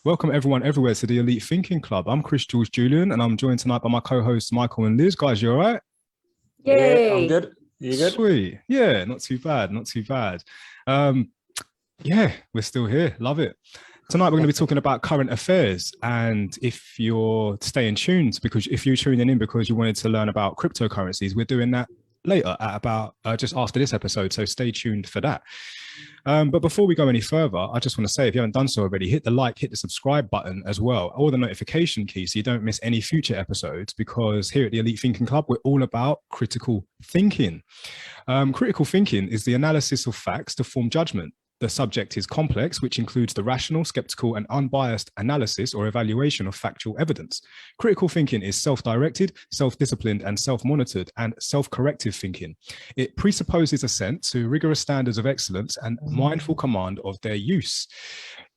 Welcome everyone everywhere to the Elite Thinking Club. I'm Chris Jules Julian and I'm joined tonight by my co-hosts Michael and Liz. Guys, you all right? Yeah, I'm Yay. good. You good? Sweet. Yeah, not too bad, not too bad. Yeah, we're still here. Love it. Tonight we're going to be talking about current affairs, and if you're staying tuned, because if you're tuning in because you wanted to learn about cryptocurrencies, we're doing that later at about just after this episode, so stay tuned for that. But before we go any further, I just want to say, if you haven't done so already, hit the like, hit the subscribe button as well, or the notification key so you don't miss any future episodes, because here at the Elite Thinking Club, we're all about critical thinking. Critical thinking is the analysis of facts to form judgment. The subject is complex, which includes the rational, skeptical, and unbiased analysis or evaluation of factual evidence. Critical thinking is self-directed, self-disciplined, and self-monitored, and self-corrective thinking. It presupposes assent to rigorous standards of excellence and mindful command of their use.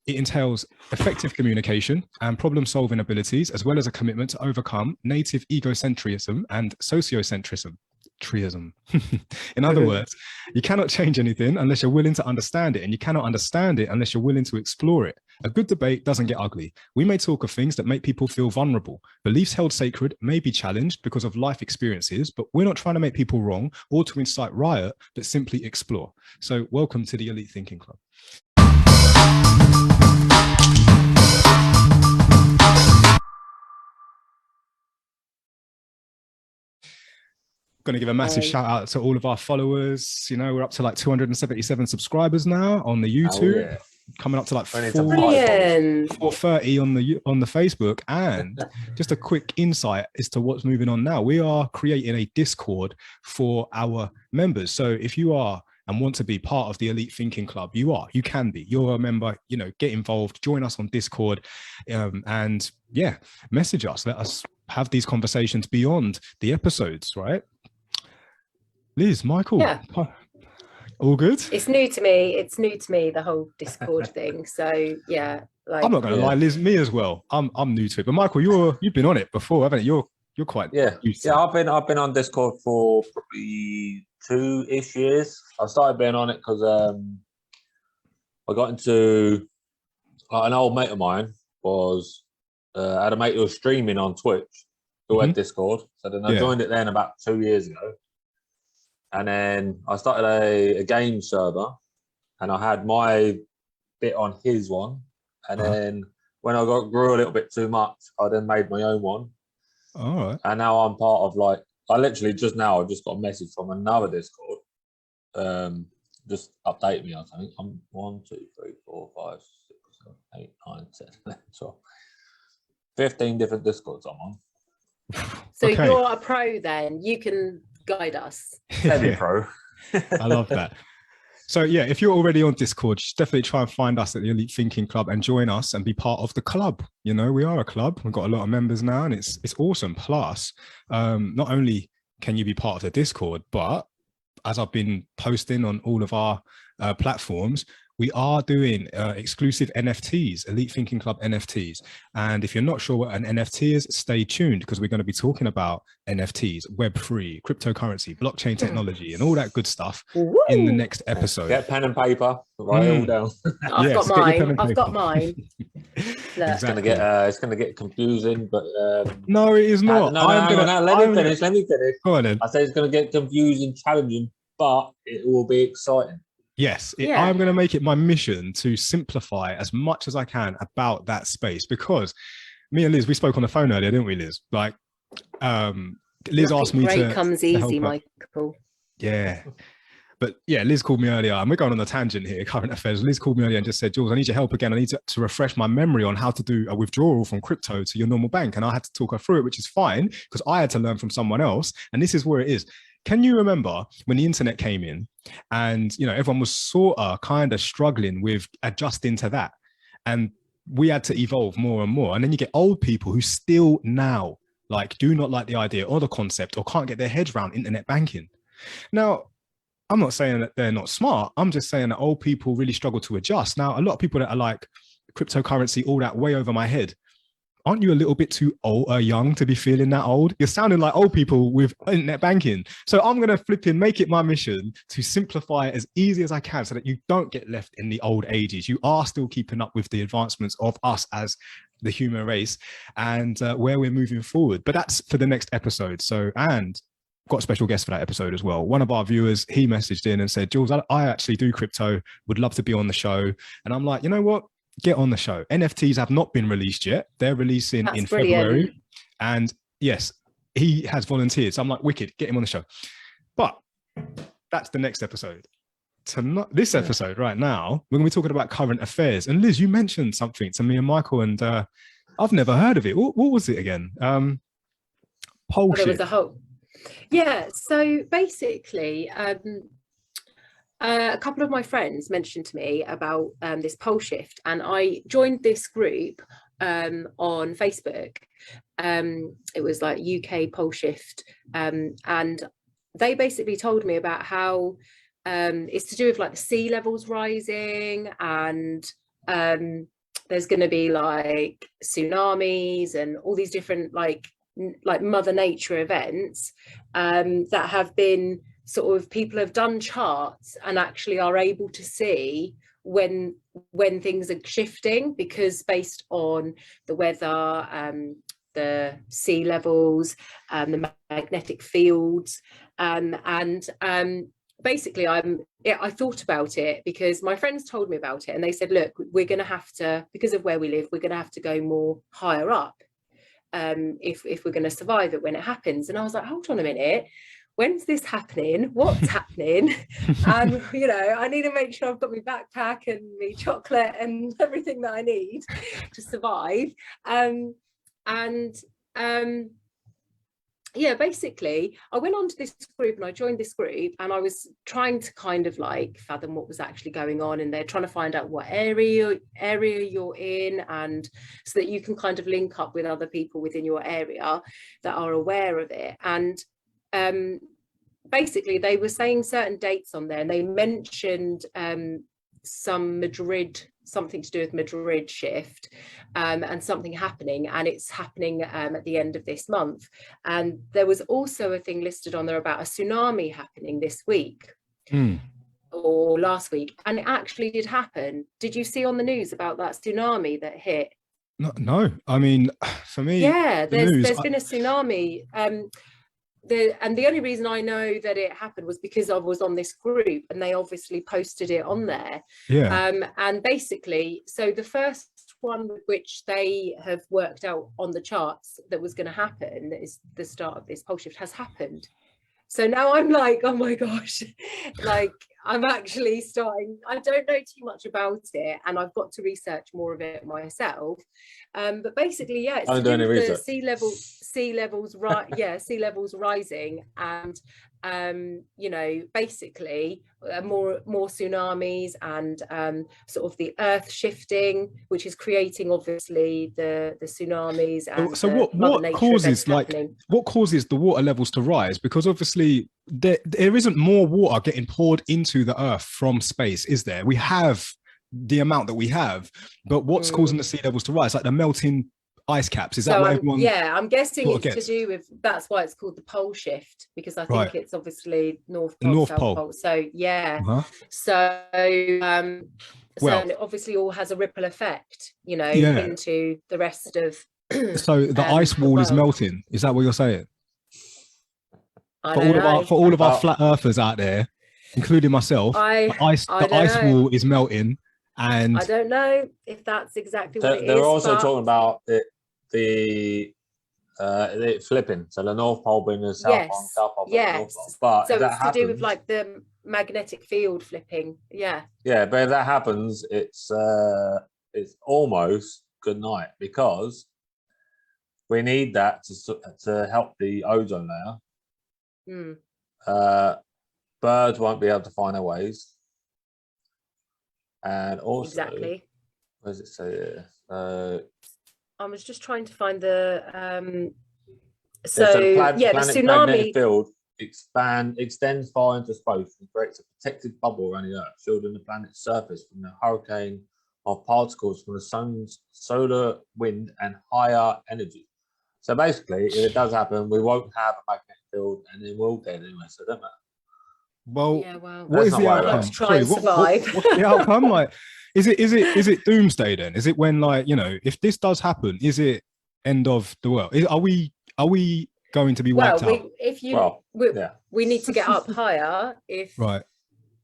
It entails effective communication and problem-solving abilities, as well as a commitment to overcome native egocentrism and sociocentrism. In other words, you cannot change anything unless you're willing to understand it, and you cannot understand it unless you're willing to explore it. A good debate doesn't get ugly. We may talk of things that make people feel vulnerable. Beliefs held sacred may be challenged because of life experiences, but we're not trying to make people wrong or to incite riot, but simply explore. So welcome to the Elite Thinking Club. Going to give a massive shout out to all of our followers. You know, we're up to like 277 subscribers now on the YouTube. Oh, yeah. Coming up to like 430 on the Facebook. And just a quick insight as to what's moving on now. We are creating a Discord for our members. So if you are and want to be part of the Elite Thinking Club, you can be. You're a member, you know, get involved, join us on Discord, and yeah, message us. Let us have these conversations beyond the episodes, right? Liz, Michael, Yeah. All good? It's new to me, the whole Discord thing. So yeah, like I'm not going to lie, Liz, me as well. I'm new to it, but Michael, you've been on it before, haven't you? You're quite used to it. I've been on Discord for probably 2-ish years. I started being on it because I got into an old mate of mine had a mate who was streaming on Twitch who had Discord. So then I joined it then about 2 years ago. And then I started a game server, and I had my bit on his one. And then when I grew a little bit too much, I then made my own one. All right. And now I'm part of I literally I just got a message from another Discord. Just update me on something. I'm 1, 2, 3, 4, 5, 6, 7, 8, 9, 10, 11, 12. 15 different Discords I'm on. So you're a pro then. You can guide us. Semi-pro. I love that. So yeah, if you're already on Discord, just definitely try and find us at the Elite Thinking Club and join us and be part of the club. You know, we are a club. We've got a lot of members now, and it's awesome. Plus, not only can you be part of the Discord, but as I've been posting on all of our platforms, we are doing exclusive NFTs, Elite Thinking Club NFTs. And if you're not sure what an NFT is, stay tuned, because we're going to be talking about NFTs, Web3, cryptocurrency, blockchain technology, and all that good stuff in the next episode. Get pen and paper, write it all down. I've got mine. Exactly. It's gonna get confusing, but no, it is not. Let me finish. Go on then. I say it's gonna get confusing, challenging, but it will be exciting. Yes, I'm going to make it my mission to simplify as much as I can about that space, because me and Liz, we spoke on the phone earlier, didn't we, Liz? Like, Liz asked me to comes easy, Michael. Yeah. But yeah, Liz called me earlier, and we're going on a tangent here, current affairs. Liz called me earlier and just said, Jules, I need your help again. I need to refresh my memory on how to do a withdrawal from crypto to your normal bank. And I had to talk her through it, which is fine, because I had to learn from someone else. And this is where it is. Can you remember when the internet came in and, you know, everyone was sort of kind of struggling with adjusting to that, and we had to evolve more and more. And then you get old people who still now do not like the idea or the concept, or can't get their heads around internet banking. Now, I'm not saying that they're not smart. I'm just saying that old people really struggle to adjust. Now, a lot of people that are like cryptocurrency, all that way over my head, aren't you a little bit too old, young to be feeling that old? You're sounding like old people with internet banking. So I'm going to make it my mission to simplify it as easy as I can so that you don't get left in the old ages. You are still keeping up with the advancements of us as the human race and where we're moving forward. But that's for the next episode. So, and got a special guest for that episode as well. One of our viewers, he messaged in and said, Jules, I actually do crypto, would love to be on the show. And I'm like, you know what? Get on the show. NFTs have not been released yet. They're releasing in February. And yes, he has volunteered. So I'm like, wicked, get him on the show. But that's the next episode. This episode right now, we're going to be talking about current affairs. And Liz, you mentioned something to me and Michael, and I've never heard of it. What was it again? Poll shift. There was a whole... Yeah, so basically, a couple of my friends mentioned to me about this pole shift, and I joined this group on Facebook. It was like UK pole shift, and they basically told me about how it's to do with like the sea levels rising, and there's going to be like tsunamis and all these different like Mother Nature events that have been sort of, people have done charts and actually are able to see when things are shifting, because based on the weather, the sea levels, the magnetic fields, and basically I thought about it because my friends told me about it, and they said, look, we're going to have to, because of where we live, we're going to have to go more higher up if we're going to survive it when it happens. And I was like, hold on a minute, when's this happening? What's happening? You know, I need to make sure I've got my backpack and my chocolate and everything that I need to survive. Yeah, basically I went on to this group and I joined this group, and I was trying to kind of like fathom what was actually going on, and they're trying to find out what area you're in, and so that you can kind of link up with other people within your area that are aware of it. And basically they were saying certain dates on there, and they mentioned something to do with Madrid shift, and something happening, and it's happening at the end of this month. And there was also a thing listed on there about a tsunami happening this week or last week, and it actually did happen. Did you see on the news about that tsunami that hit? No, I mean, for me, yeah, there's been a tsunami. The only reason I know that it happened was because I was on this group, and they obviously posted it on there. Yeah. And basically, so the first one which they have worked out on the charts that was going to happen, that is the start of this pole shift, has happened. So now I'm like, oh my gosh, like I'm actually starting, I don't know too much about it, and I've got to research more of it myself. But basically, yeah, it's to do with the sea levels rising, and you know, basically more tsunamis, and sort of the earth shifting, which is creating obviously the tsunamis. And so what causes the water levels to rise? Because obviously there isn't more water getting poured into the earth from space, is there? We have the amount that we have, but what's causing the sea levels to rise? Like the melting ice caps, is that what everyone... Yeah, I'm guessing it's to do with, that's why it's called the pole shift, because I think it's obviously North Pole, South Pole. So yeah, so it obviously all has a ripple effect, you know, into the rest of so the ice wall is melting, is that what you're saying? For all of our flat earthers out there, including myself, the ice wall is melting. And I don't know if that's exactly what it is. They're also talking about the flipping, so the North Pole being the South Pole, South Pole, North Pole. But so it's to do with like the magnetic field flipping. Yeah, but if that happens, it's almost good night, because we need that to help the ozone layer. Birds won't be able to find their ways. And also, exactly. What does it say here? I was just trying to find the the tsunami magnetic field extends far into space and creates a protective bubble around the Earth, shielding the planet's surface from the hurricane of particles from the sun's solar wind and higher energy. So basically, if it does happen, we won't have a magnetic field, and then we'll dead anyway. So it doesn't matter. Well, Yeah, well, what is the Let's not worry outcome? about it. Try and survive. What's the outcome? Like, is it doomsday then? Is it when, like, you know, if this does happen, is it end of the world? Are we going to be wiped out? We need to get up higher if Right.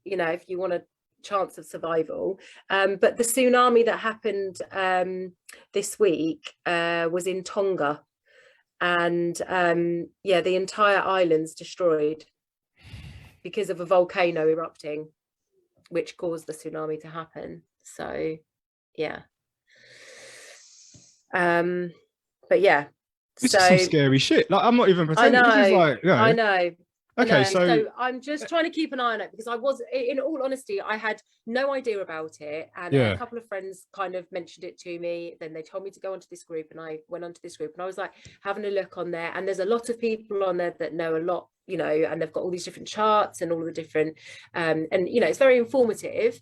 you know, if you want a chance of survival. But the tsunami that happened this week was in Tonga, and the entire island's destroyed because of a volcano erupting, which caused the tsunami to happen. So yeah. But yeah, This is some scary shit. Like, I'm not even pretending. This is like, you know. I know. Okay, so I'm just trying to keep an eye on it, because I was, in all honesty, I had no idea about it, and a couple of friends kind of mentioned it to me. Then they told me to go onto this group, and I went onto this group, and I was like having a look on there, and there's a lot of people on there that know a lot, you know, and they've got all these different charts and all the different and you know, it's very informative.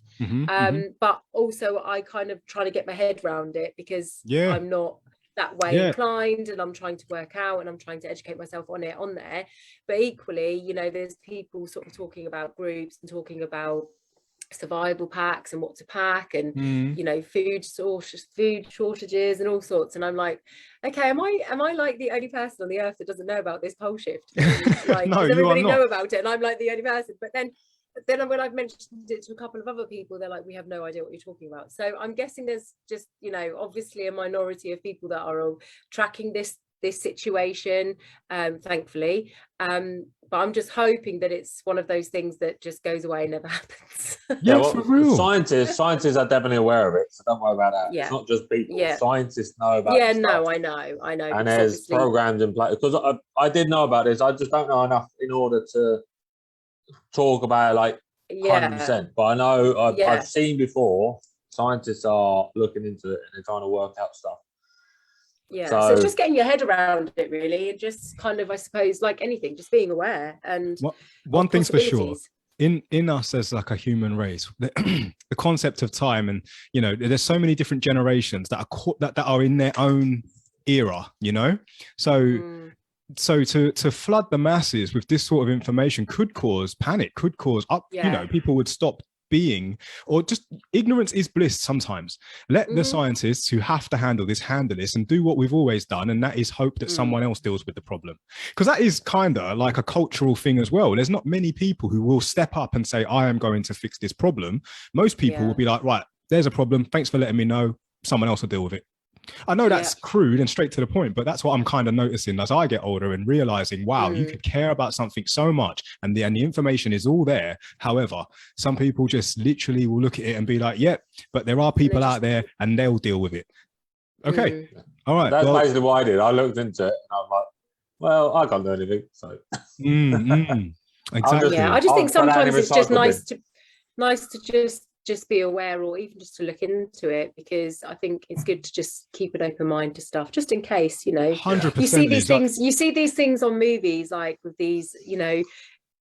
But also I kind of trying to get my head around it, because I'm not that way inclined, and I'm trying to work out, and I'm trying to educate myself on there. But equally, you know, there's people sort of talking about groups and talking about survival packs and what to pack, and you know, food shortages and all sorts. And I'm like, okay, am I like the only person on the earth that doesn't know about this pole shift? Like, No, does everybody you are not. know about it? And I'm like the only person. But then when I've mentioned it to a couple of other people, they're like, we have no idea what you're talking about. So I'm guessing there's just, you know, obviously a minority of people that are all tracking this situation, thankfully. But I'm just hoping that it's one of those things that just goes away and never happens. For real. Scientists are definitely aware of it, so don't worry about that. It's not just people. Scientists know about it. I know. And there's programs in place, because I did know about this. I just don't know enough in order to talk about it like 100%. But I know I've seen before, scientists are looking into it and they're trying to work out stuff. So it's just getting your head around it, really, and just kind of, I suppose, like anything, just being aware. And one thing's for sure, in us as like a human race, the concept of time, and you know, there's so many different generations that are in their own era, you know. So to flood the masses with this sort of information could cause panic, could cause you know, people would stop being, or just ignorance is bliss sometimes. Let the scientists who have to handle this and do what we've always done, and that is hope that someone else deals with the problem, because that is kind of like a cultural thing as well. There's not many people who will step up and say, I am going to fix this problem. Most people will be like, right, there's a problem, thanks for letting me know, someone else will deal with it. I know that's crude and straight to the point, but that's what I'm kind of noticing as I get older, and realizing, wow, you could care about something so much, and the information is all there. However, some people just literally will look at it and be like, yep, but there are people out there and they'll deal with it. Okay. All right. That's basically what I did. I looked into it and I was like, well, I can't do anything. So exactly. I just think sometimes it's just nice to just be aware, or even just to look into it, because I think it's good to just keep an open mind to stuff, just in case, you know. 100%. You see these things on movies, like with these, you know,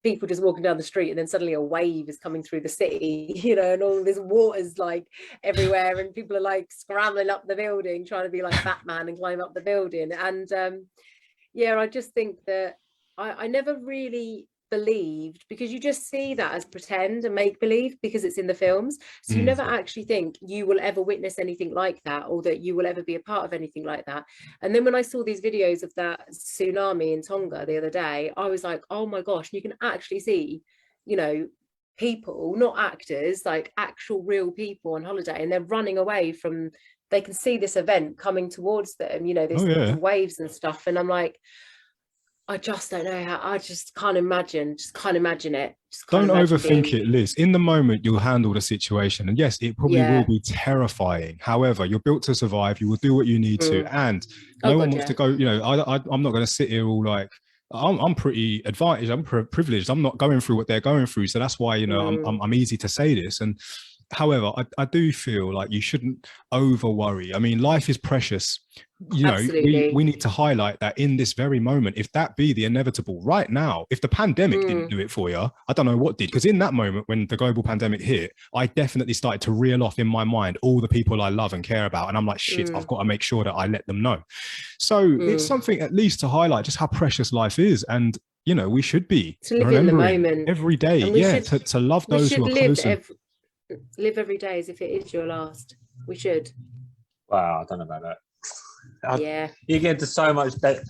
people just walking down the street, and then suddenly a wave is coming through the city, you know, and all this water's like everywhere, and people are like scrambling up the building trying to be like Batman and climb up the building. And I just think that I never really believed, because you just see that as pretend and make believe because it's in the films, so you never actually think you will ever witness anything like that, or that you will ever be a part of anything like that. And then when I saw these videos of that tsunami in Tonga the other day, I was like, oh my gosh, you can actually see, you know, people, not actors, like actual real people on holiday, and they're running away from, they can see this event coming towards them, you know, this waves and stuff. And I'm like, I just don't know how. I just can't imagine. It. Don't overthink it, Liz. In the moment, you'll handle the situation, and yes, it probably will be terrifying. However, you're built to survive. You will do what you need to, and no one wants to go. You know, I'm not going to sit here all like, I'm pretty advantaged. I'm privileged. I'm not going through what they're going through, so that's why, you know, I'm easy to say this. And however, I do feel like you shouldn't over worry. I mean, life is precious. You know, Absolutely. we need to highlight that in this very moment, if that be the inevitable right now, if the pandemic didn't do it for you, I don't know what did. Because in that moment, when the global pandemic hit, I definitely started to reel off in my mind all the people I love and care about. And I'm like, shit, I've got to make sure that I let them know. So it's something at least to highlight just how precious life is. And, you know, we should be to live in the remembering moment every day, to love those who are close. Live every day as if it is your last. We should. Wow, I don't know about that. Yeah. You get into so much debt.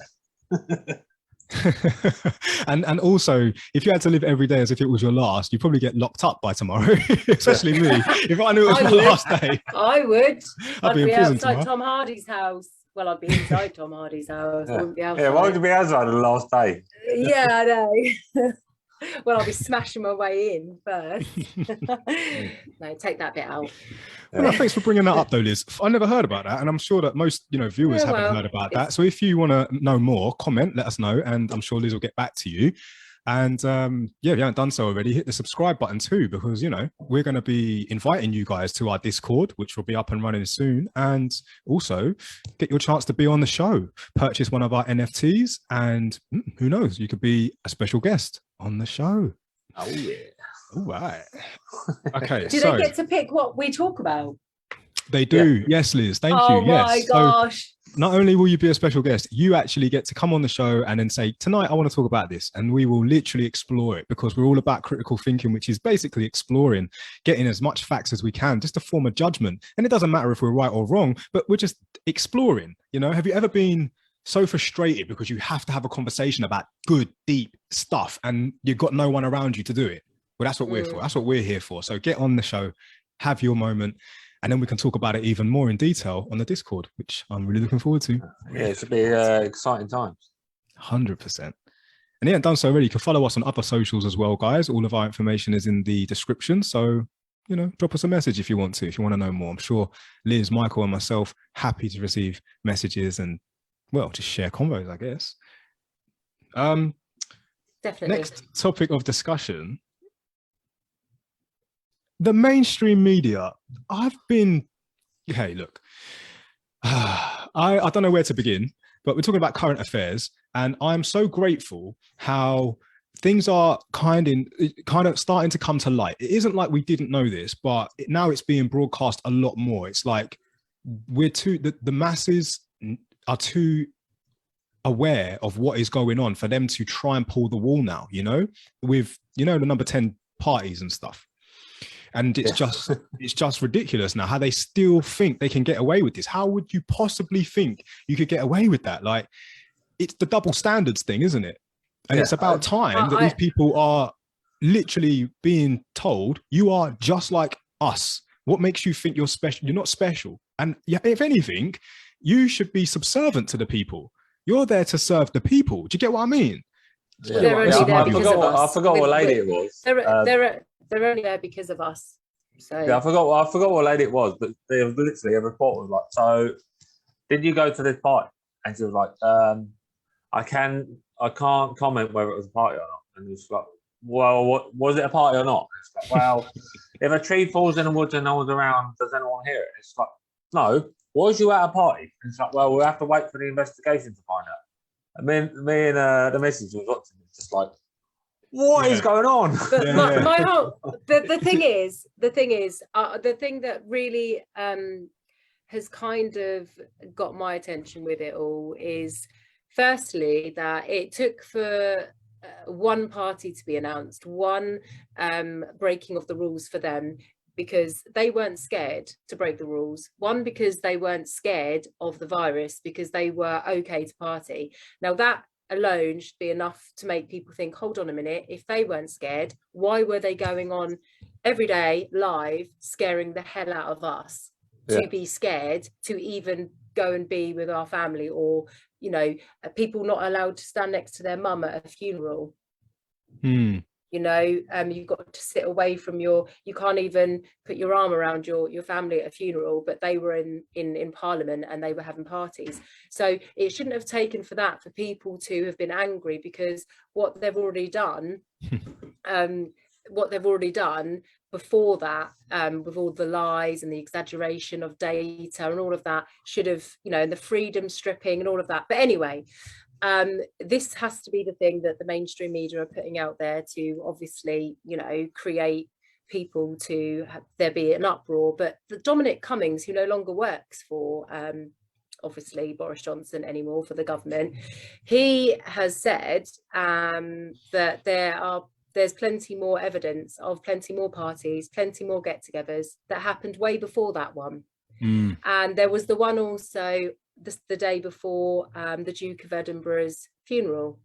and also, if you had to live every day as if it was your last, you'd probably get locked up by tomorrow. Especially me. If I knew it was my last day, I would. I'd be in prison outside tomorrow. Tom Hardy's house. Well, I'd be inside Tom Hardy's house. I wouldn't be outside. Yeah, why would you be outside on the last day? Yeah, I know. Well, I'll be smashing my way in first. No, take that bit out. Well, no, thanks for bringing that up, though, Liz. I never heard about that, and I'm sure that most, viewers haven't heard about that. So if you want to know more, comment, let us know, and I'm sure Liz will get back to you. And if you haven't done so already, hit the subscribe button too, because, we're going to be inviting you guys to our Discord, which will be up and running soon. And also get your chance to be on the show, purchase one of our NFTs, and who knows, you could be a special guest on the show. Oh, yeah. All right. Okay. Do they get to pick what we talk about? They do. Yeah. Yes, Liz. Thank you. Oh yes. my gosh. So not only will you be a special guest, you actually get to come on the show and then say, tonight I want to talk about this. And we will literally explore it, because we're all about critical thinking, which is basically exploring, getting as much facts as we can just to form a judgment. And it doesn't matter if we're right or wrong, but we're just exploring. Have you ever been so frustrated because you have to have a conversation about good, deep stuff and you've got no one around you to do it? Well, that's what we're for. That's what we're here for. So get on the show, have your moment, and then we can talk about it even more in detail on the Discord, which I'm really looking forward to. Yeah, it should be exciting times. 100%. And you haven't done so already, you can follow us on other socials as well, guys. All of our information is in the description. So, drop us a message if you want to know more. I'm sure Liz, Michael, and myself happy to receive messages and, well, just share convos, I guess. Definitely. Next topic of discussion. The mainstream media, hey, look, I don't know where to begin, but we're talking about current affairs, and I'm so grateful how things are kind of starting to come to light. It isn't like we didn't know this, but now it's being broadcast a lot more. It's like the masses are too aware of what is going on for them to try and pull the wall now, with, the number 10 parties and stuff. And it's just ridiculous now how they still think they can get away with this. How would you possibly think you could get away with that? Like, it's the double standards thing, isn't it? And it's about time that these people are literally being told, you are just like us. What makes you think you're special? You're not special. And if anything, you should be subservient to the people. You're there to serve the people. Do you get what I mean? They're only there because of us. I forgot what lady it was. They're only there because of us. So yeah, I forgot what lady it was, but there was literally a report was like, so did you go to this party? And she was like, I can't comment whether it was a party or not. And it's like, well, was it a party or not? And it's like, well, if a tree falls in the woods and no one's around, does anyone hear it? It's like, no. Was you at a party? And it's like, well, we'll have to wait for the investigation to find out. And me and the missus was watching it, just like, what is going on? But my whole the thing that really has kind of got my attention with it all is, firstly, that it took for one party to be announced, one breaking of the rules for them, because they weren't scared to break the rules. One, because they weren't scared of the virus, because they were okay to party. Now that alone should be enough to make people think, hold on a minute, if they weren't scared, why were they going on every day live scaring the hell out of us to be scared to even go and be with our family, or people not allowed to stand next to their mum at a funeral? You've got to sit away from you can't even put your arm around your family at a funeral, but they were in Parliament and they were having parties. So it shouldn't have taken for that for people to have been angry, because what they've already done what they've already done before that, with all the lies and the exaggeration of data and all of that, should have, you know, and the freedom stripping and all of that. But anyway, this has to be the thing that the mainstream media are putting out there to obviously, you know, create people to have there be an uproar. But the Dominic Cummings, who no longer works for obviously Boris Johnson anymore, for the government, he has said that there's plenty more evidence of plenty more parties, plenty more get-togethers that happened way before that one. And there was the one also the day before the Duke of Edinburgh's funeral,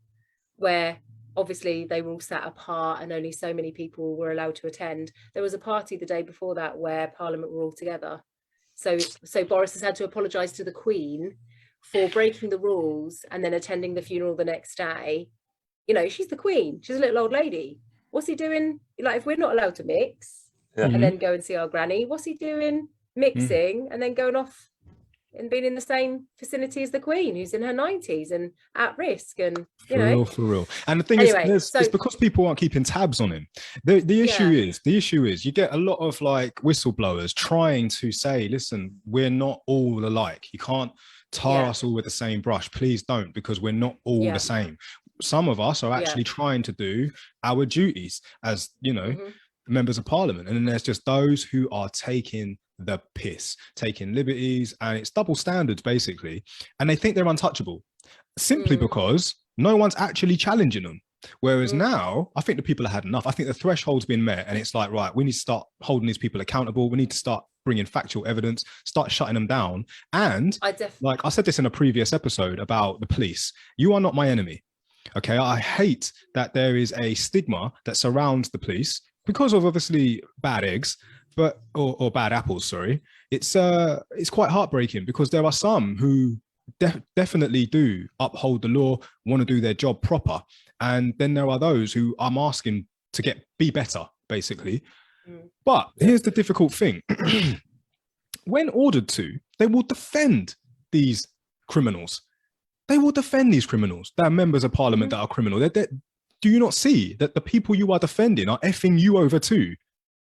where obviously they were all sat apart and only so many people were allowed to attend. There was a party the day before that where Parliament were all together. So Boris has had to apologise to the Queen for breaking the rules and then attending the funeral the next day. You know, she's the Queen. She's a little old lady. What's he doing? Like, if we're not allowed to mix and then go and see our granny, what's he doing mixing and then going off and being in the same vicinity as the Queen, who's in her 90s and at risk? And you know, for real. And the thing anyway, is, it's because people aren't keeping tabs on him. The issue is you get a lot of like whistleblowers trying to say, listen, we're not all alike. You can't tar us all with the same brush. Please don't, because we're not all the same. Some of us are actually trying to do our duties as, you know, members of Parliament. And then there's just those who are taking the piss, taking liberties, and it's double standards basically. And they think they're untouchable simply because no one's actually challenging them. Whereas now, I think the people have had enough. I think the threshold's been met, and it's like, right, we need to start holding these people accountable. We need to start bringing factual evidence, start shutting them down. And like I said this in a previous episode about the police, you are not my enemy. Okay, I hate that there is a stigma that surrounds the police because of obviously bad eggs, but or bad apples. Sorry, it's quite heartbreaking because there are some who definitely do uphold the law, want to do their job proper, and then there are those who I'm asking to be better, basically. But here's the difficult thing: when ordered to, they will defend these criminals. They will defend these criminals. There are members of Parliament that are criminal. Do you not see that the people you are defending are effing you over too?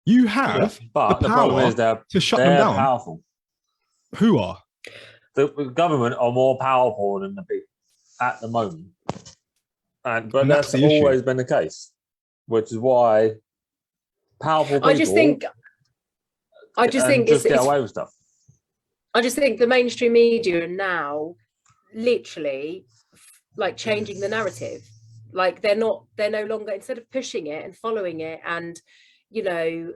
You have but the problem power is to shut them down. Powerful. Who are? The government are more powerful than the people at the moment. But that's always been the case, which is why powerful people I just think get away with stuff. I just think the mainstream media are now literally like changing the narrative. Like they're no longer, instead of pushing it and following it and, you know,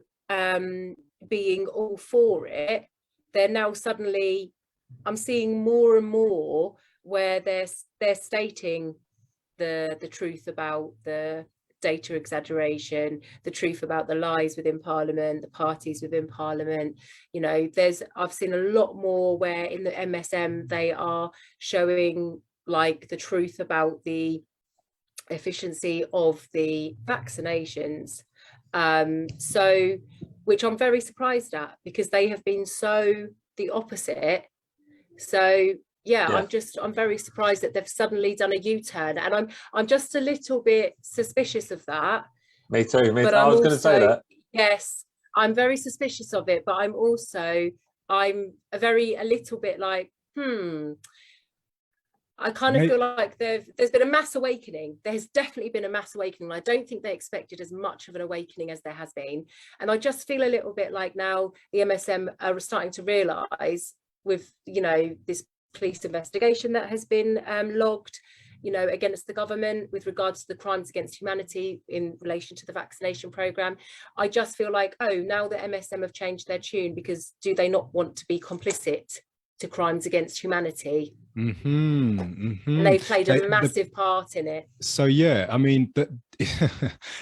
being all for it, they're now suddenly, I'm seeing more and more where they're stating the truth about the data exaggeration, the truth about the lies within Parliament, the parties within Parliament. You know, I've seen a lot more where in the MSM they are showing like the truth about the efficiency of the vaccinations. So, which I'm very surprised at, because they have been so the opposite. So I'm very surprised that they've suddenly done a U-turn, and I'm just a little bit suspicious of that. Me too. I was going to say that. Yes, I'm very suspicious of it, but I'm a little bit like, I kind of feel like there's been a mass awakening. There's definitely been a mass awakening. I don't think they expected as much of an awakening as there has been. And I just feel a little bit like now the MSM are starting to realise with, you know, this police investigation that has been logged, you know, against the government with regards to the crimes against humanity in relation to the vaccination programme. I just feel like, oh, now the MSM have changed their tune, because do they not want to be complicit to crimes against humanity? And they played a massive part in it. So yeah, I mean,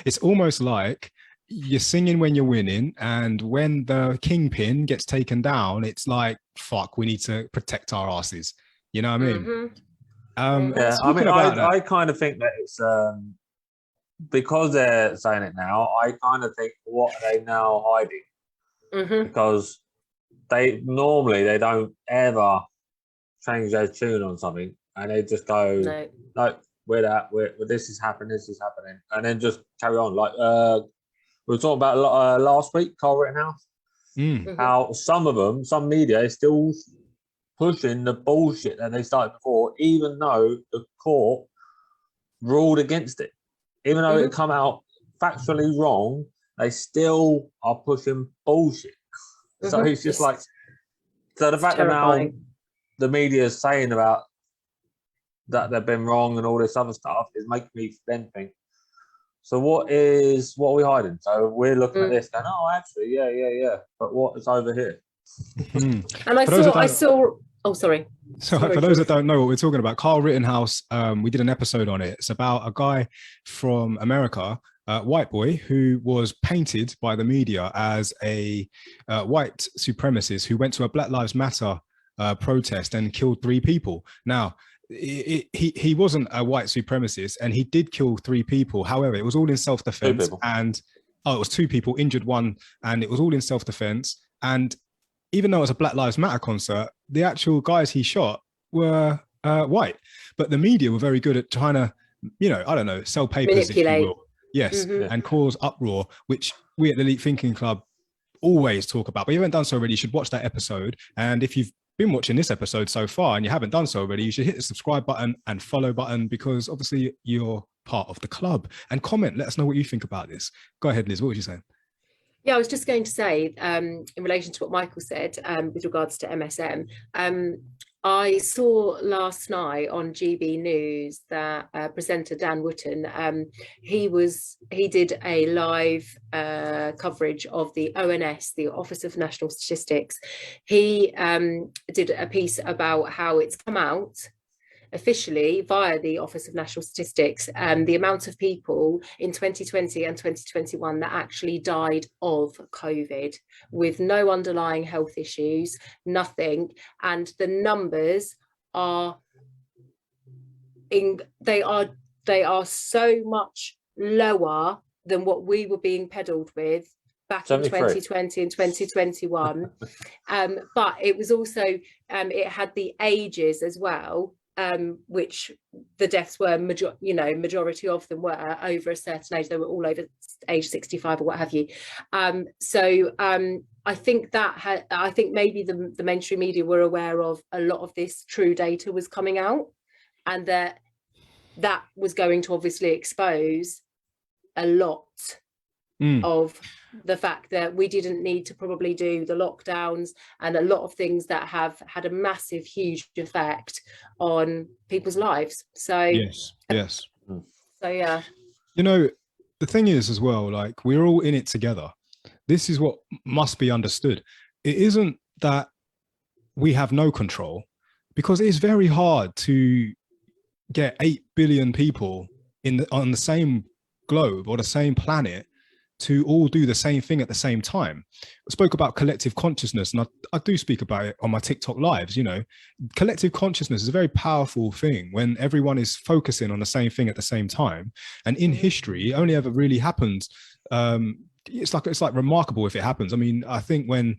it's almost like you're singing when you're winning, and when the kingpin gets taken down, it's like, fuck, we need to protect our asses. You know what I mean? I kind of think that it's because they're saying it now. I kind of think, what are they now hiding? Because they don't ever change their tune on something, and they just go, no, this is happening, and then just carry on. Like we were talking about last week, Carl Rittenhouse, how some of them, some media is still pushing the bullshit that they started before, even though the court ruled against it. Even though it come out factually wrong, they still are pushing bullshit. So it's just like, so the fact that now the media is saying about that they've been wrong and all this other stuff is making me then think, so what are we hiding? So we're looking at this going, oh, actually, yeah. But what is over here? And I saw, oh, sorry. So for those that don't know what we're talking about, Carl Rittenhouse, we did an episode on it. It's about a guy from America, white boy, who was painted by the media as a white supremacist who went to a Black Lives Matter protest and killed 3 people. Now, he wasn't a white supremacist and he did kill 3 people. However, it was all in self-defense, and it was 2 people, injured 1, and it was all in self-defense. And even though it was a Black Lives Matter concert, the actual guys he shot were white. But the media were very good at trying to, I don't know, sell papers, if you will. Yes, and cause uproar, which we at the Elite Thinking Club always talk about. But if you haven't done so already, you should watch that episode. And if you've been watching this episode so far and you haven't done so already, you should hit the subscribe button and follow button, because obviously you're part of the club. And comment, let us know what you think about this. Go ahead, Liz, what was you saying? Yeah, I was just going to say, in relation to what Michael said, with regards to MSM, I saw last night on GB News that presenter Dan Wootton, he did a live coverage of the ONS, the Office of National Statistics. He did a piece about how it's come out officially via the Office of National Statistics, the amount of people in 2020 and 2021 that actually died of COVID with no underlying health issues, nothing. And the numbers are they are so much lower than what we were being peddled with back in 2020 and 2021. But it was also, it had the ages as well, which the deaths were, majority of them were over a certain age. They were all over age 65 or what have you. I think I think maybe the mainstream media were aware of a lot of this true data was coming out, and that was going to obviously expose a lot of the fact that we didn't need to probably do the lockdowns and a lot of things that have had a massive, huge effect on people's lives. So yes. So yeah. The thing is as well, like, we're all in it together. This is what must be understood. It isn't that we have no control, because it is very hard to get 8 billion people on the same globe or the same planet to all do the same thing at the same time. I spoke about collective consciousness, and I do speak about it on my TikTok lives. Collective consciousness is a very powerful thing when everyone is focusing on the same thing at the same time. And in history, it only ever really happens. It's like remarkable if it happens. I mean, I think when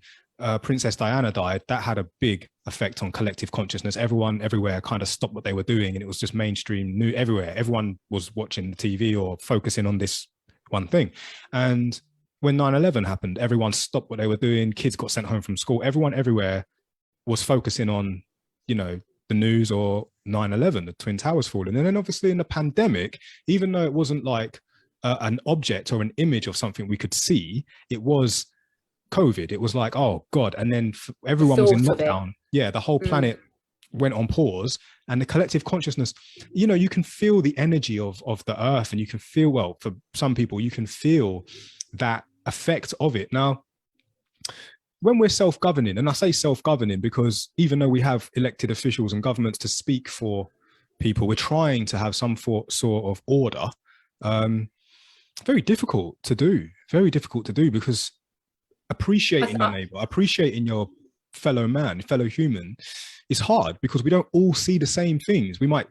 Princess Diana died, that had a big effect on collective consciousness. Everyone everywhere kind of stopped what they were doing, and it was just mainstream news everywhere. Everyone was watching the TV or focusing on this one thing. And when 9/11 happened, everyone stopped what they were doing. Kids got sent home from school. Everyone everywhere was focusing on, the news or 9/11, the Twin Towers falling. And then obviously in the pandemic, even though it wasn't like an object or an image of something we could see, it was COVID. It was like, oh God. And then everyone was in lockdown. Yeah, the whole planet went on pause, and the collective consciousness, you can feel the energy of the earth, and you can feel, well, for some people, you can feel that effect of it. Now, when we're self-governing, and I say self-governing because even though we have elected officials and governments to speak for people, we're trying to have some sort of order. Very difficult to do, because appreciating your neighbor, appreciating your fellow man, fellow human, is hard, because we don't all see the same things. We might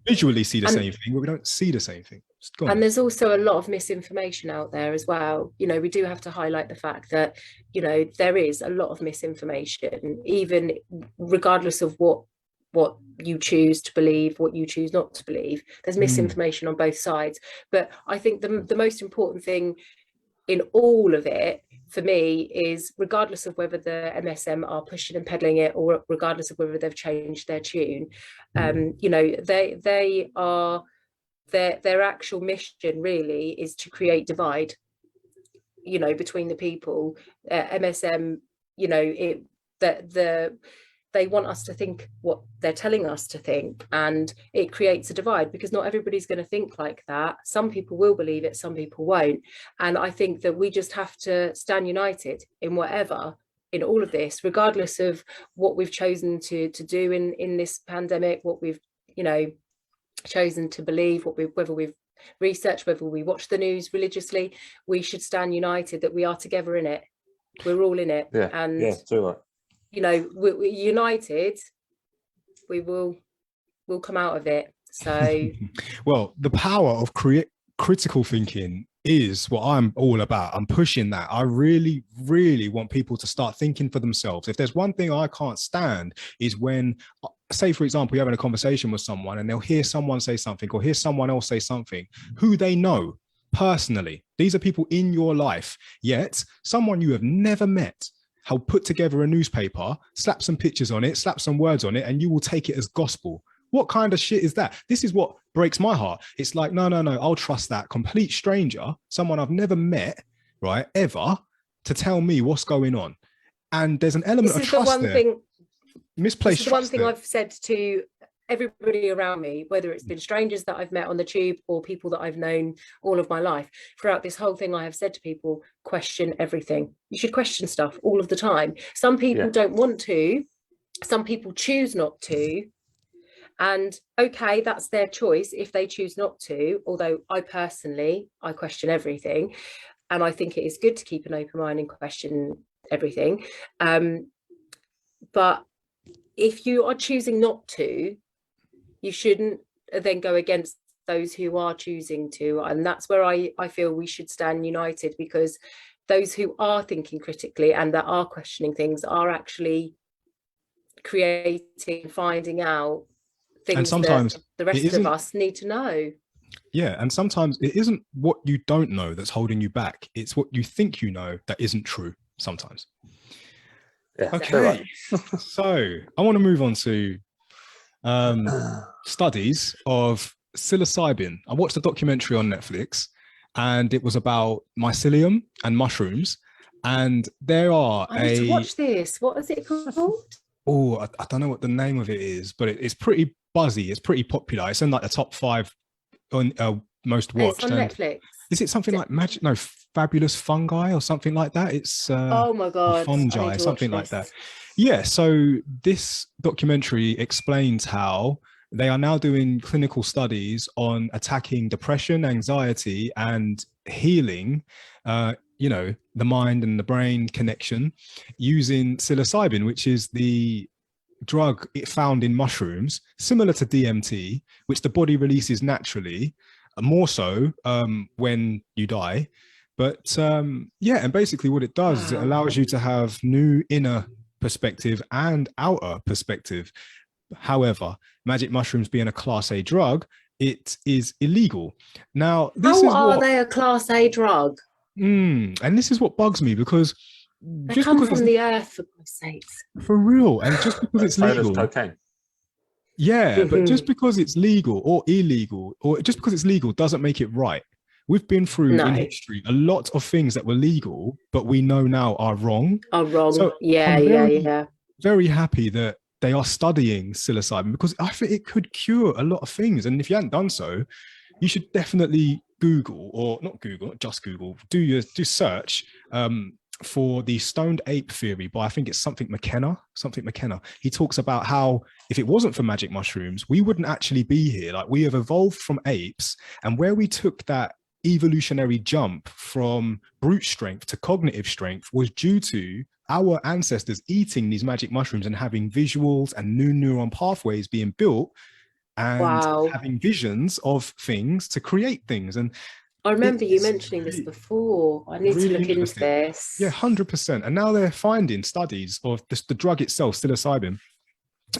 visually see the same thing, but we don't see the same thing. And there's also a lot of misinformation out there as well. We do have to highlight the fact that, there is a lot of misinformation, even regardless of what you choose to believe, what you choose not to believe. There's misinformation on both sides. But I think the most important thing in all of it, for me, is regardless of whether the MSM are pushing and peddling it, or regardless of whether they've changed their tune, you know, they are, their actual mission really is to create divide, you know, between the people. MSM, you know, they want us to think what they're telling us to think, and it creates a divide because not everybody's going to think like that. Some people will believe it, some people won't. And I think that we just have to stand united in whatever, in all of this, regardless of what we've chosen to do in this pandemic, what we've, you know, chosen to believe, whether we've researched, whether we watch the news religiously. We should stand united that we are together in it. We're all in it. Yeah, and yeah, too right. You know, we're united, we'll come out of it. So well, the power of critical thinking is what I'm all about. I'm pushing that. I really, really want people to start thinking for themselves. If there's one thing I can't stand, is when, say, for example, you're having a conversation with someone and they'll hear someone say something or hear someone else say something who they know personally. These are people in your life, yet someone you have never met, how put together a newspaper, slap some pictures on it, slap some words on it, and you will take it as gospel. What kind of shit is that? This is what breaks my heart. It's like, no, I'll trust that complete stranger, someone I've never met, right, ever, to tell me what's going on. And there's an element of trust there. Misplaced trust. One thing I've said to everybody around me, whether it's been strangers that I've met on the tube or people that I've known all of my life, throughout this whole thing, I have said to people, question everything. You should question stuff all of the time. Some people don't want to, some people choose not to, and okay, that's their choice if they choose not to. Although I question everything, and I think it is good to keep an open mind and question everything, but if you are choosing not to, you shouldn't then go against those who are choosing to. And that's where I feel we should stand united, because those who are thinking critically and that are questioning things are actually creating, finding out things, and sometimes that the rest of us need to know. Yeah, and sometimes it isn't what you don't know that's holding you back. It's what you think you know that isn't true sometimes. Yeah, okay, so I want to move on to studies of psilocybin. I watched a documentary on Netflix, and it was about mycelium and mushrooms. And there are I need to watch this. What is it called? Oh, I don't know what the name of it is, but it's pretty buzzy. It's pretty popular. It's in like the top 5 on most watched. It's on Netflix. Is it something like fabulous fungi or something like that? It's oh my god, fungi, something like that. Yeah, so this documentary explains how they are now doing clinical studies on attacking depression, anxiety, and healing, you know, the mind and the brain connection using psilocybin, which is the drug found in mushrooms, similar to DMT, which the body releases naturally, more so when you die. But yeah, and basically what it does is it allows you to have new inner perspective and outer perspective. However, magic mushrooms being a Class A drug, it is illegal. Now, how are they a Class A drug? And this is what bugs me, because they come from the earth, for God's sakes. For real, and just because it's legal. Cocaine. Yeah, but just because it's legal or illegal, or just because it's legal doesn't make it right. We've been through in history a lot of things that were legal, but we know now are wrong. Are wrong. So yeah. Very happy that they are studying psilocybin, because I think it could cure a lot of things. And if you hadn't done so, you should definitely Google, or not just Google, do search for the stoned ape theory by, I think it's something McKenna. He talks about how if it wasn't for magic mushrooms, we wouldn't actually be here. Like, we have evolved from apes, and where we took that evolutionary jump from brute strength to cognitive strength was due to our ancestors eating these magic mushrooms and having visuals and new neuron pathways being built, and having visions of things to create things. And I remember you mentioning this before. I need to look into this. Yeah, 100%. And now they're finding studies of the drug itself, psilocybin,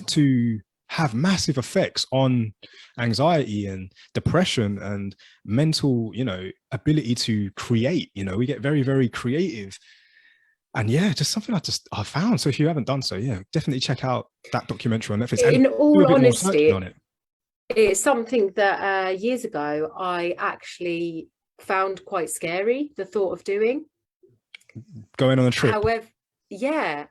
to have massive effects on anxiety and depression and mental, you know, ability to create. You know, we get very, very creative. And yeah, just something I found. So if you haven't done so, yeah, definitely check out that documentary on Netflix. In and all do a bit more honesty, searching on it. it's something that years ago I actually found quite scary, the thought of doing. Going on a trip.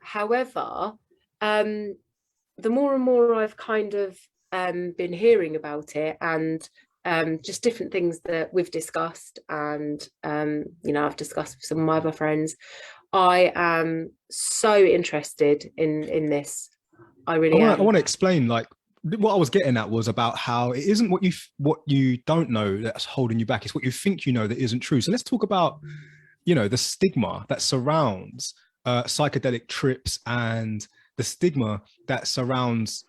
However, the more and more I've kind of been hearing about it, and just different things that we've discussed, and you know, I've discussed with some of my other friends, I am so interested in this. I really am. I want to explain, like, what I was getting at was about how it isn't what you don't know that's holding you back. It's what you think you know that isn't true. So let's talk about, you know, the stigma that surrounds psychedelic trips and the stigma that surrounds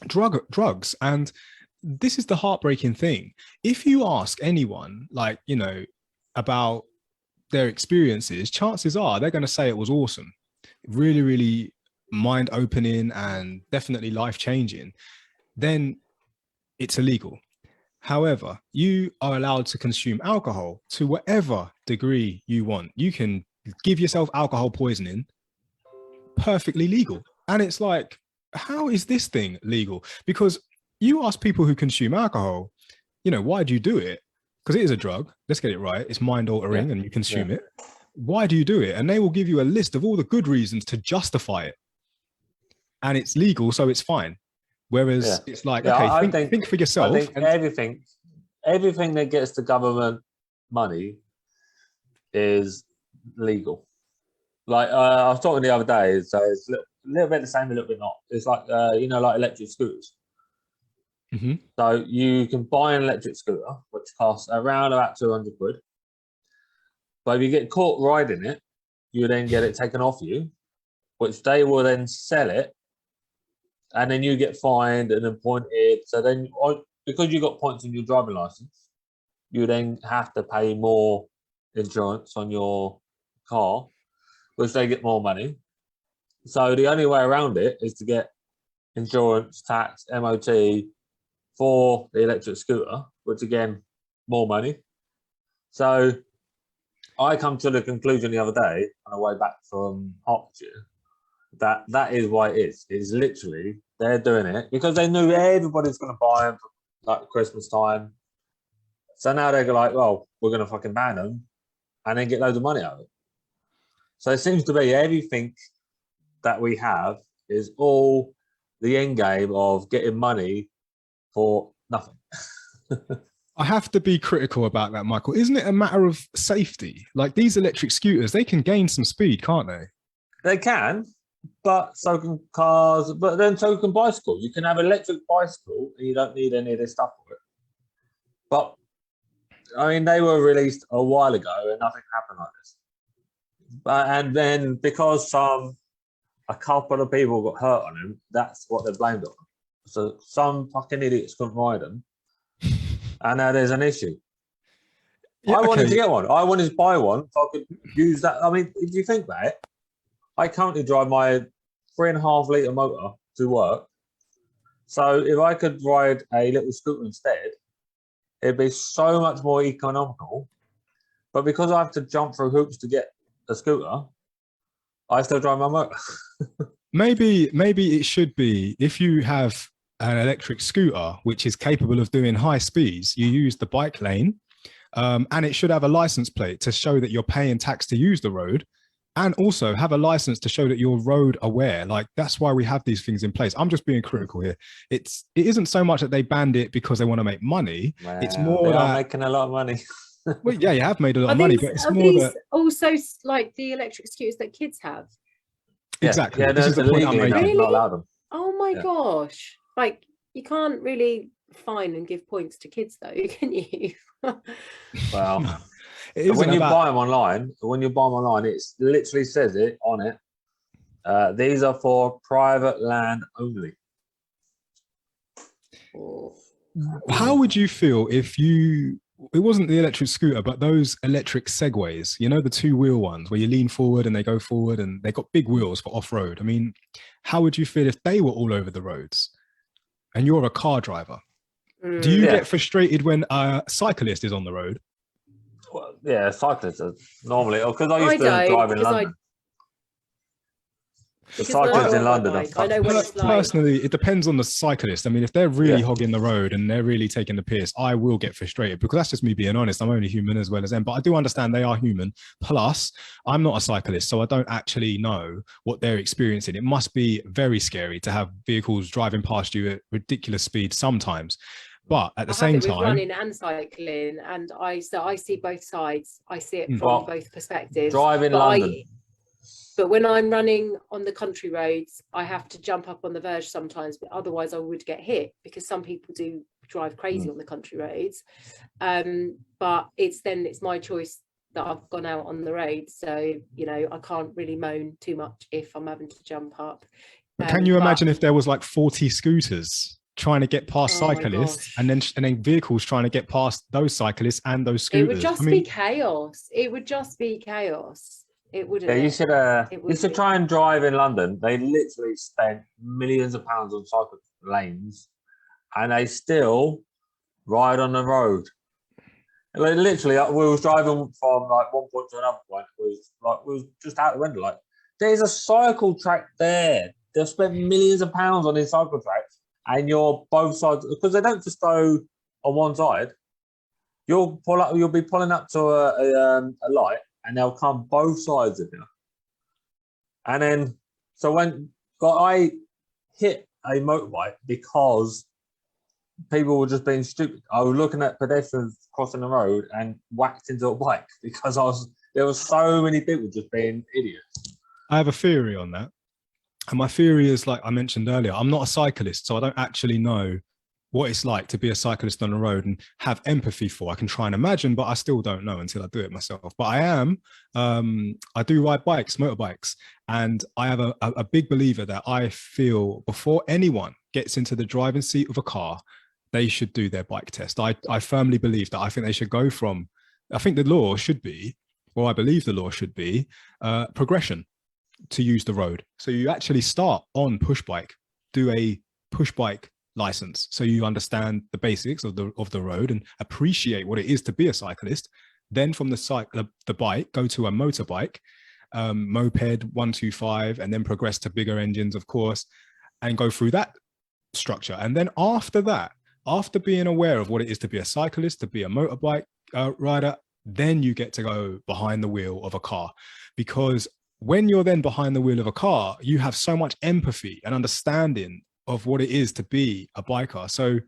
drugs. And this is the heartbreaking thing. If you ask anyone, like, you know, about their experiences, chances are they're going to say it was awesome, really, really mind-opening and definitely life-changing. Then it's illegal. However, you are allowed to consume alcohol to whatever degree you want. You can give yourself alcohol poisoning, perfectly legal. And it's like, how is this thing legal? Because you ask people who consume alcohol, you know, why do you do it? Because it is a drug. Let's get it right. It's mind-altering and you consume it. Why do you do it? And they will give you a list of all the good reasons to justify it. And it's legal, so it's fine. Whereas it's like, okay, think for yourself. I think everything that gets the government money is legal. Like I was talking the other day, so it's a little bit the same, a little bit not. It's like you know, like electric scooters. Mm-hmm. So you can buy an electric scooter, which costs around about 200 quid. But if you get caught riding it, you then get it taken off you, which they will then sell it, and then you get fined and then pointed. So then, because you got points on your driving license, you then have to pay more insurance on your car, which they get more money. So the only way around it is to get insurance, tax, MOT for the electric scooter, which again, more money. So I come to the conclusion the other day on the way back from Hertfordshire that is why it is. It's literally, they're doing it because they knew everybody's going to buy them for like Christmas time. So now they're like, well, we're going to fucking ban them and then get loads of money out of it. So it seems to be everything that we have is all the end game of getting money for nothing. I have to be critical about that, Michael. Isn't it a matter of safety? Like these electric scooters, they can gain some speed, can't they? They can, but so can cars, but then so can bicycles. You can have an electric bicycle and you don't need any of this stuff for it. But, I mean, they were released a while ago and nothing happened like this. And then because a couple of people got hurt on them, that's what they blamed on. So some fucking idiots couldn't ride them. And now there's an issue. Yeah, I wanted to get one. I wanted to buy one so I could use that. I mean, if you think about it, I currently drive my 3.5 litre motor to work. So if I could ride a little scooter instead, it'd be so much more economical. But because I have to jump through hoops to get a scooter, I still drive my motor. Maybe it should be, if you have an electric scooter which is capable of doing high speeds, you use the bike lane, and it should have a license plate to show that you're paying tax to use the road, and also have a license to show that you're road aware. Like that's why we have these things in place. I'm just being critical here. It isn't so much that they banned it because they want to make money. Wow, it's more they that are making a lot of money. Well, yeah, you have made a lot of money, but it's more that also like the electric scooters that kids have. Exactly. Yeah, this is the point I'm making. Really? Not allowed them. Oh my gosh! Like you can't really fine and give points to kids, though, can you? Well, when you buy them online, it literally says it on it. These are for private land only. How would you feel if it wasn't the electric scooter, but those electric segways, you know, the 2-wheel ones where you lean forward and they go forward and they got big wheels for off-road. I mean, how would you feel if they were all over the roads? and you're a car driver, do you get frustrated when a cyclist is on the road? Well, yeah, cyclists are normally, because I used to drive in London. The cyclists in London are I know what it's like. Personally, it depends on the cyclist. I mean, if they're really hogging the road and they're really taking the piss, I will get frustrated, because that's just me being honest. I'm only human as well as them, but I do understand they are human. Plus, I'm not a cyclist, so I don't actually know what they're experiencing. It must be very scary to have vehicles driving past you at ridiculous speed sometimes. But at the same time, running and cycling, and I see both sides. I see it from both perspectives. Driving London. But when I'm running on the country roads, I have to jump up on the verge sometimes, but otherwise I would get hit, because some people do drive crazy on the country roads. But it's my choice that I've gone out on the road. So, you know, I can't really moan too much if I'm having to jump up. But can you imagine if there was like 40 scooters trying to get past cyclists, and then vehicles trying to get past those cyclists and those scooters? It would just be chaos. It would just be chaos. It wouldn't. Yeah, you should try and drive in London. They literally spent millions of pounds on cycle lanes, and they still ride on the road. Like, literally, we was driving from like one point to another point. We was just out the window. Like, there's a cycle track there. They've spent millions of pounds on these cycle tracks, and you're both sides, because they don't just go on one side. You'll be pulling up to a light, and they'll come both sides of you. And then, so when I hit a motorbike because people were just being stupid, I was looking at pedestrians crossing the road and whacked into a bike because there was so many people just being idiots. I have a theory on that. And my theory is, like I mentioned earlier, I'm not a cyclist, so I don't actually know what it's like to be a cyclist on the road and have empathy for. I can try and imagine, but I still don't know until I do it myself. But I do ride motorbikes, and I have a big believer that I feel before anyone gets into the driving seat of a car, they should do their bike test. I firmly believe that. I think they should go from, I think the law should be, or I believe the law should be, progression to use the road. So you actually start on push bike, do a push bike license, so you understand the basics of the road and appreciate what it is to be a cyclist. Then from the bike, go to a motorbike, moped 125, and then progress to bigger engines, of course, and go through that structure. And then after that, after being aware of what it is to be a cyclist, to be a motorbike rider, then you get to go behind the wheel of a car. Because when you're then behind the wheel of a car, you have so much empathy and understanding of what it is to be a biker. So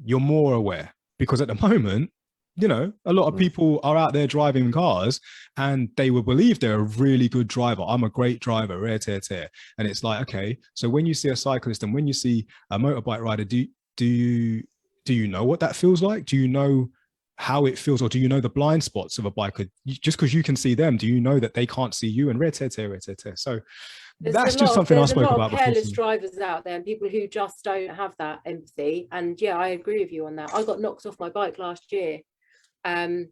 you're more aware, because at the moment, you know, a lot of people are out there driving cars and they will believe they're a really good driver. I'm a great driver, rare tear tear. And it's like, okay, so when you see a cyclist and when you see a motorbike rider, do you know what that feels like? Do you know how it feels, or do you know the blind spots of a biker? Just because you can see them, do you know that they can't see you? And rare tear tear, rare tear tear. So that's just something I spoke about before. Careless drivers out there, and people who just don't have that empathy. And yeah, I agree with you on that. I got knocked off my bike last year, and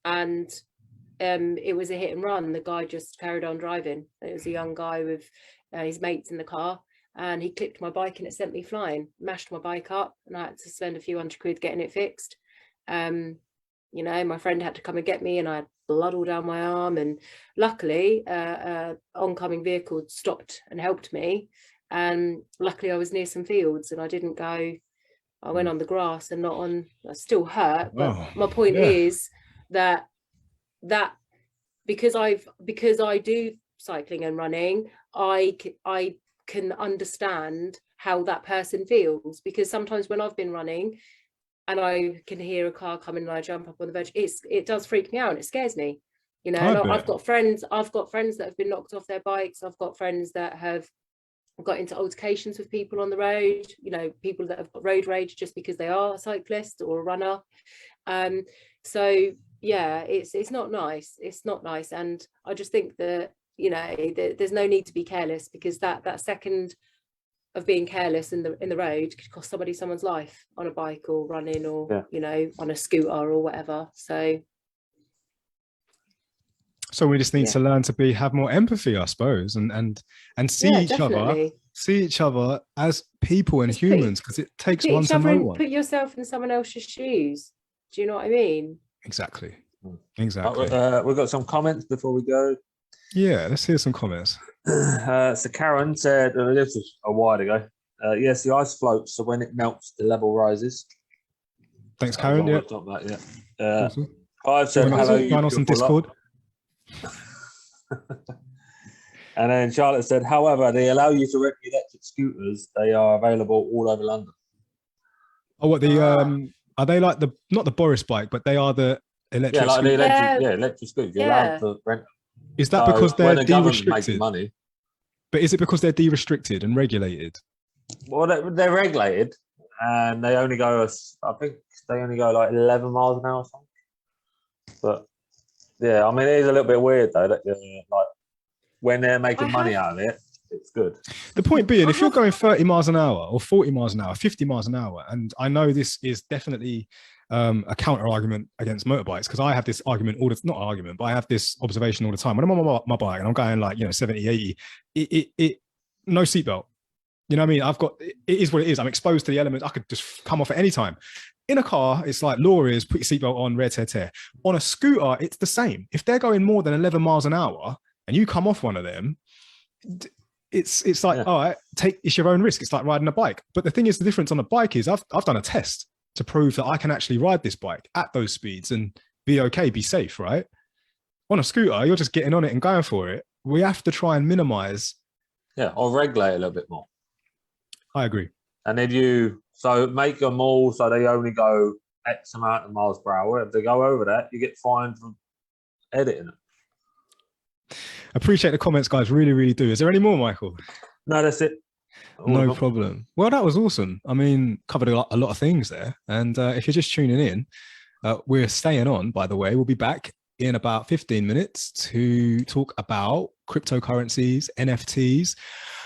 it was a hit and run. The guy just carried on driving. It was a young guy with his mates in the car, and he clipped my bike and it sent me flying, mashed my bike up, and I had to spend a few £100 getting it fixed. You know, my friend had to come and get me, and I had blood all down my arm, and luckily oncoming vehicle stopped and helped me, and luckily I was near some fields and I didn't go, I went on the grass and not on, I still hurt, but my point is that because I do cycling and running, I can understand how that person feels, because sometimes when I've been running and I can hear a car coming and I jump up on the verge, it does freak me out and it scares me. You know, I've got friends that have been knocked off their bikes. I've got friends that have got into altercations with people on the road, you know, people that have got road rage just because they are a cyclist or a runner. So yeah, it's not nice. It's not nice. And I just think that, you know, there's no need to be careless, because that second of being careless in the road could cost someone's life on a bike or running or you know, on a scooter or whatever. So we just need to learn to have more empathy, I suppose, and see each other see each other as people and Just put- humans, because it takes Put one each to other know in, one. put yourself in someone else's shoes. Do you know what I mean? Exactly. Mm. Exactly. We've got some comments before we go. Yeah, let's hear some comments. So Karen said, this was a while ago. Yes, the ice floats, so when it melts, the level rises. Thanks, Karen. Yeah. Awesome. I've said Join us, hello. join us on Discord. And then Charlotte said, however, they allow you to rent electric scooters. They are available all over London. Oh, what are they like not the Boris bike, but they are the electric? Yeah, like the scooters? electric scooters. You're allowed to rent. Is that because they're the government's making de-restricted? Money. But is it because they're de-restricted and regulated? Well, they're regulated, and they only go. I think they only go like 11 miles an hour or something. But yeah, I mean, it is a little bit weird though. That like when they're making money out of it, it's good. The point being, if you're going 30 miles an hour or 40 miles an hour, 50 miles an hour, and I know this is definitely a counter argument against motorbikes, because I have this argument not argument, but I have this observation all the time. When I'm on my bike and I'm going like, 70, 80, it no seatbelt. You know what I mean? It is what it is. I'm exposed to the elements. I could just come off at any time. In a car, it's like law is put your seatbelt on, rear tear. On a scooter, it's the same. If they're going more than 11 miles an hour and you come off one of them, it's like, all right, it's your own risk. It's like riding a bike. But the thing is, the difference on a bike is I've done a test to prove that I can actually ride this bike at those speeds and be okay, be safe, right? On a scooter, you're just getting on it and going for it. We have to try and minimize. Yeah, or regulate a little bit more. I agree. And then make them all so they only go X amount of miles per hour. If they go over that, you get fined for editing it. Appreciate the comments, guys. Really, really do. Is there any more, Michael? No, that's it. No problem. Well, that was awesome. I mean, covered a lot of things there. And if you're just tuning in, we're staying on, by the way. We'll be back in about 15 minutes to talk about cryptocurrencies, NFTs,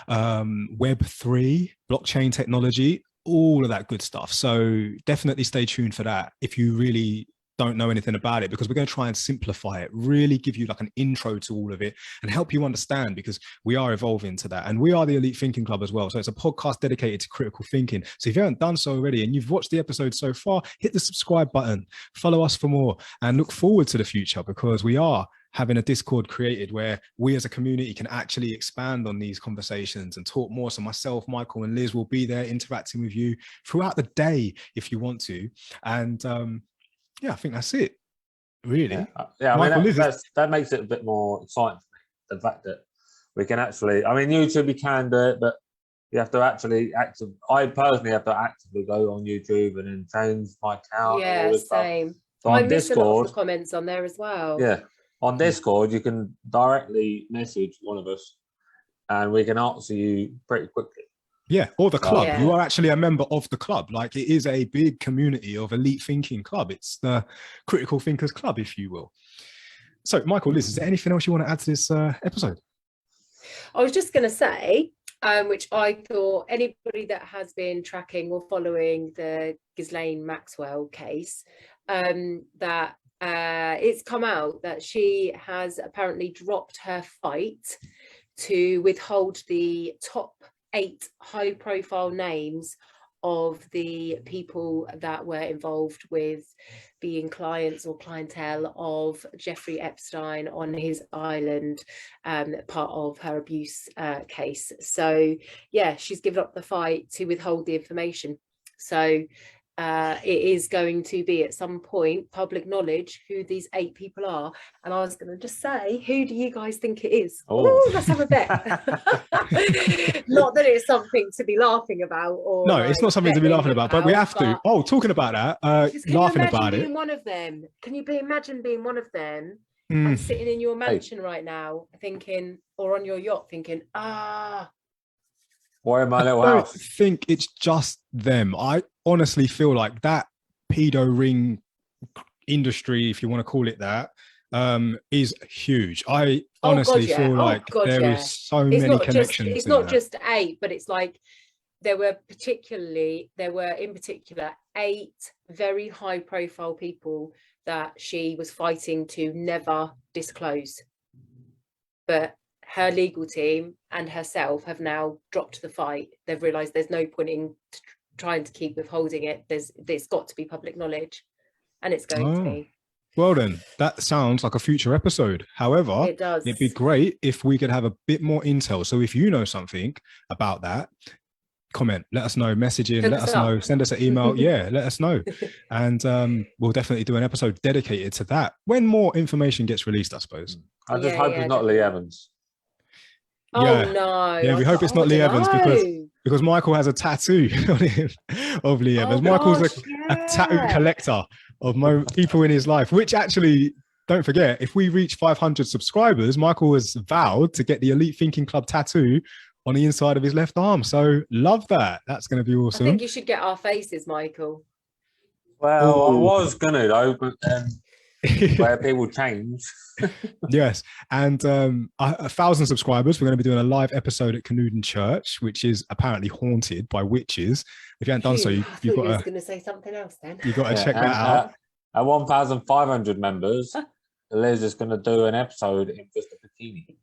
Web3, blockchain technology, all of that good stuff. So definitely stay tuned for that if you really don't know anything about it, because we're going to try and simplify it, really give you like an intro to all of it and help you understand, because we are evolving to that. And we are the Elite Thinking Club as well. So it's a podcast dedicated to critical thinking. So if you haven't done so already and you've watched the episode so far, hit the subscribe button, follow us for more, and look forward to the future, because we are having a Discord created where we as a community can actually expand on these conversations and talk more. So myself, Michael, and Liz will be there interacting with you throughout the day if you want to. And yeah, I think that's it, really. Yeah, I Michael, mean, that makes it a bit more exciting for me. The fact that we can actually, I mean, YouTube, you can do it, but you have to actually I personally have to actively go on YouTube and then change my account. Yeah, and all this same. Stuff. So I on miss Discord, a lot of the comments on there as well. Yeah, on Discord, you can directly message one of us and we can answer you pretty quickly. Yeah, or the club. Yeah. You are actually a member of the club. Like, it is a big community of elite thinking club. It's the critical thinkers club, if you will. So, Michael, Liz, is there anything else you want to add to this episode? I was just going to say, which I thought anybody that has been tracking or following the Ghislaine Maxwell case, that it's come out that she has apparently dropped her fight to withhold the top 8 high-profile names of the people that were involved with being clients or clientele of Jeffrey Epstein on his island, part of her abuse case. So yeah, she's given up the fight to withhold the information. So it is going to be at some point public knowledge who these 8 people are. And I was going to just say, who do you guys think it is? Oh, let's have a bet. Not that it's something to be laughing about. Or no, it's not something to be laughing about, but we have to. Oh, talking about that, laughing about it. One of them? Can you imagine being one of them? Like sitting in your mansion right now, thinking, or on your yacht, thinking, Or in my little I house. don't think it's just them. I honestly feel like that pedo ring industry, if you want to call it that, is huge. I honestly feel like there is so many connections. It's not just 8, but it's like there were in particular 8 very high profile people that she was fighting to never disclose. But her legal team and herself have now dropped the fight. They've realised there's no point in trying to keep withholding it. It's got to be public knowledge, and it's going to be. Well then, that sounds like a future episode. However, it does. It'd be great if we could have a bit more intel. So if you know something about that, comment, let us know, message in, let us know, send us an email. Yeah, let us know. And we'll definitely do an episode dedicated to that when more information gets released, I suppose. I just hope it's not Lee Evans. Oh no. Yeah, we hope it's not Lee Evans because Michael has a tattoo on him of Lee Evans. Michael's a tattoo collector of people in his life, which actually, don't forget, if we reach 500 subscribers, Michael has vowed to get the Elite Thinking Club tattoo on the inside of his left arm. So love that. That's going to be awesome. I think you should get our faces, Michael. Well, I was going to though, but where people change. Yes. And 1,000 subscribers, we're going to be doing a live episode at Canuden Church, which is apparently haunted by witches. If you haven't done so, you've got going to say something else then. You've got to check that out. At 1,500 members, Liz is going to do an episode in just a bikini.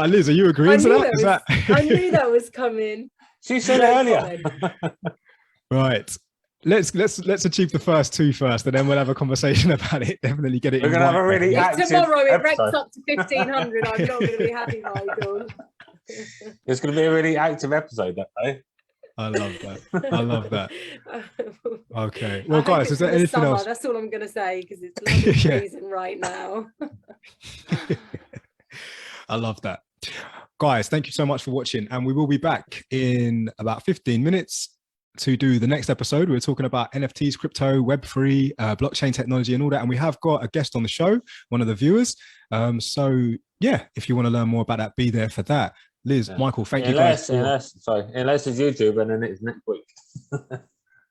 Liz, are you agreeing to that? I knew that was coming. She said earlier. Right. Let's achieve the first two first, and then we'll have a conversation about it. Definitely get it. We're going to have a really active tomorrow. It episode. ranks up to 1,500. I'm not going to be happy, Michael. It's going to be a really active episode that day. I love that. I love that. Okay. Well, guys, is there anything else? That's all I'm going to say because it's lovely freezing right now. I love that. Guys, thank you so much for watching. And we will be back in about 15 minutes to do the next episode. We're talking about NFTs, crypto, Web3, blockchain technology and all that. And we have got a guest on the show, one of the viewers. So yeah, if you want to learn more about that, be there for that. Liz, Michael, thank you guys. Unless it's YouTube and then it's next week.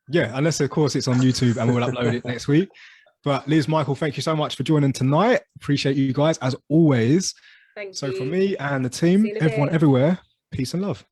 Yeah, unless of course it's on YouTube and we'll upload it next week. But Liz, Michael, thank you so much for joining tonight. Appreciate you guys as always. Thank you. So for me and the team, everyone everywhere, peace and love.